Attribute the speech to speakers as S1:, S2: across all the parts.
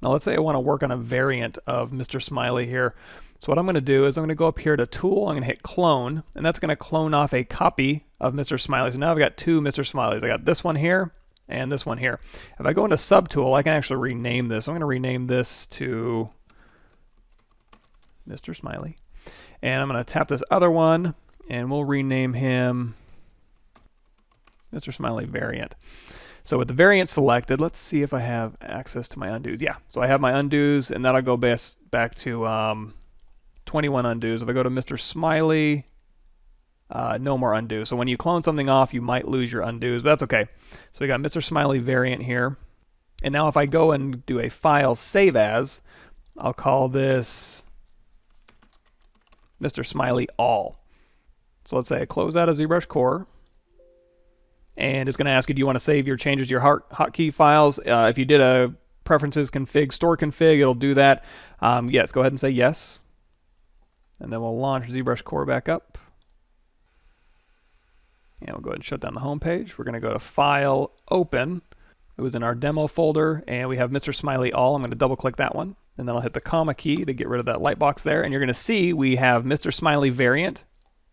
S1: Now let's say I want to work on a variant of Mr. Smiley here. So what I'm going to do is I'm going to go up here to Tool, I'm going to hit Clone, and that's going to clone off a copy of Mr. Smiley. So now I've got two Mr. Smileys. I got this one here and this one here. If I go into Subtool, I can actually rename this. I'm going to rename this to Mr. Smiley. And I'm going to tap this other one, and we'll rename him Mr. Smiley Variant. So with the variant selected, let's see if I have access to my undos. Yeah, so I have my undos, and that'll go back to 21 undos. If I go to Mr. Smiley, no more undo. So when you clone something off, you might lose your undos, but that's okay. So we got Mr. Smiley Variant here. And now if I go and do a file save as, I'll call this Mr. Smiley All. So let's say I close out of ZBrush Core. And it's going to ask you, do you want to save your changes to your hotkey files? If you did a preferences config, store config, it'll do that. Yes, go ahead and say yes. And then we'll launch ZBrush Core back up. And we'll go ahead and shut down the home page. We're going to go to File, Open. It was in our demo folder, and we have Mr. Smiley All. I'm going to double click that one, and then I'll hit the comma key to get rid of that light box there. And you're going to see we have Mr. Smiley Variant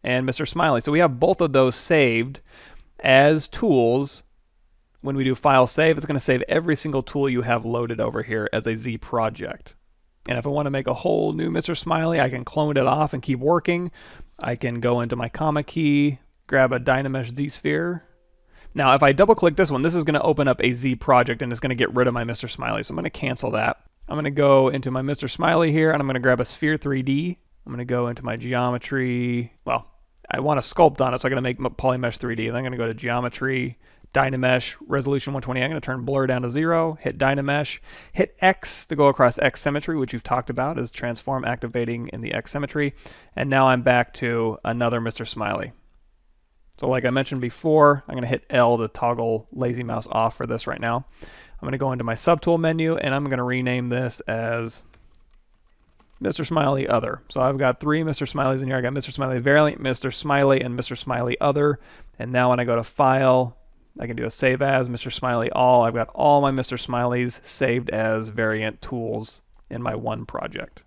S1: and Mr. Smiley. So we have both of those saved as tools. When we do file save, it's going to save every single tool you have loaded over here as a Z project. And if I want to make a whole new Mr. Smiley, I can clone it off and keep working. I can go into my comma key, grab a Dynamesh Z sphere. Now if I double click this one, this is going to open up a Z project and it's going to get rid of my Mr. Smiley. So I'm going to cancel that. I'm going to go into my Mr. Smiley here, and I'm going to grab a sphere 3D. I'm going to go into my geometry. Well, I want to sculpt on it, so I'm going to make Polymesh 3D. And I'm going to go to Geometry, Dynamesh, Resolution 120. I'm going to turn Blur down to 0, hit Dynamesh, hit X to go across X symmetry, which you've talked about is transform activating in the X symmetry. And now I'm back to another Mr. Smiley. So like I mentioned before, I'm going to hit L to toggle lazy mouse off for this right now. I'm going to go into my subtool menu, and I'm going to rename this as Mr. Smiley Other. So I've got three Mr. Smileys in here. I got Mr. Smiley Variant, Mr. Smiley, and Mr. Smiley Other. And now when I go to File, I can do a Save As, Mr. Smiley All. I've got all my Mr. Smileys saved as variant tools in my one project.